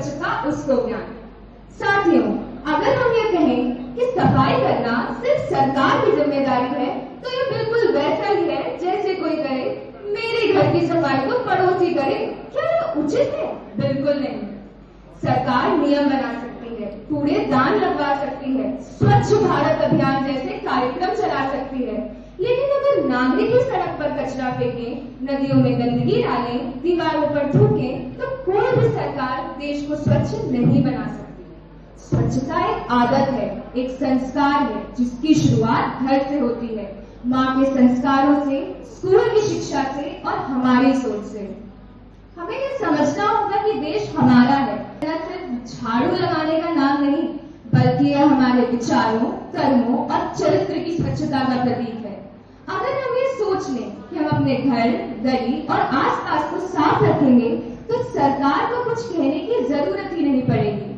स्वच्छता उसको ज्ञान। साथियों, अगर हम ये कहें कि सफाई करना सिर्फ सरकार की जिम्मेदारी है, तो ये बिल्कुल वैसा ही है जैसे कोई कहे मेरे घर की सफाई तो पड़ोसी करे। क्या ये उचित है? बिल्कुल नहीं। सरकार नियम बना सकती है, कूड़ेदान लगवा सकती है, स्वच्छ भारत अभियान जैसे कार्यक्रम चला सकती है, लेकिन अगर नागरिक ही सड़क पर कचरा फेंकें, नदियों में गंदगी डालें, दीवारों पर थूकें, तो कोई भी सरकार देश को स्वच्छ नहीं बना सकती। स्वच्छता एक आदत है, एक संस्कार है, जिसकी शुरुआत घर से होती है, माँ के संस्कारों से, स्कूल की शिक्षा से और हमारी सोच से। हमें ये समझना होगा कि देश हमारा है, न सिर्फ झाड़ू लगाने का नाम नहीं, बल्कि यह हमारे विचारों, कर्मों और चरित्र की स्वच्छता का प्रतीक है। अगर हम ये सोच लें कि हम अपने घर, गली और आसपास को साफ रखेंगे, तो सरकार को कुछ कहने की जरूरत ही नहीं पड़ेगी।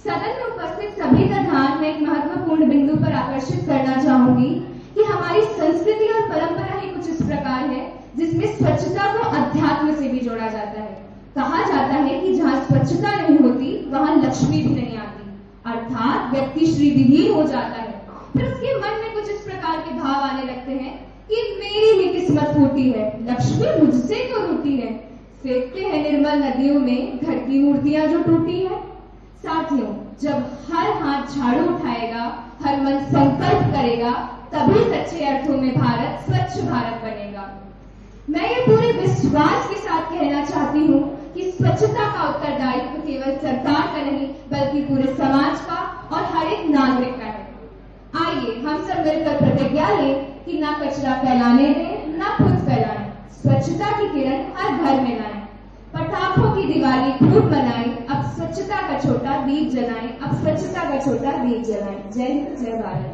सदन में उपस्थित सभी का ध्यान मैं एक महत्वपूर्ण बिंदु पर आकर्षित करना चाहूंगी कि हमारी संस्कृति और परंपरा ही कुछ इस प्रकार है जिसमें स्वच्छता को अध्यात्म से भी जोड़ा जाता है। कहा जाता है कि जहाँ स्वच्छता नहीं होती वहाँ लक्ष्मी भी नहीं आती, अर्थात व्यक्ति श्रीविहीन हो जाता है। फिर उसके मन में कुछ इस प्रकार के भाव आने लगते हैं कि मेरी ही किस्मत फूटी है, लक्ष्मी मुझसे क्यों रूठी है। फेंकते हैं निर्मल नदियों में घर की मूर्तियां जो टूटी है। साथियों, जब हर हाथ झाड़ू उठाएगा, हर मन संकल्प करेगा, तभी सच्चे अर्थों में भारत स्वच्छ भारत बनेगा। मैं ये पूरे विश्वास के साथ कहना चाहती हूँ कि स्वच्छता का उत्तरदायित्व केवल सरकार का नहीं, बल्कि पूरे समाज का और हर एक नागरिक का है। आइए हम सब मिलकर प्रतिज्ञा लें कि ना कचरा फैलाने दें, ना खुद फैलाएं, स्वच्छता की किरण हर घर में लाएं, पटाखों की दिवाली खूब मनाएं, अब स्वच्छता का छोटा दीप जलाएं, अब स्वच्छता का छोटा दीप जलाएं। जय हिंद, जय भारत।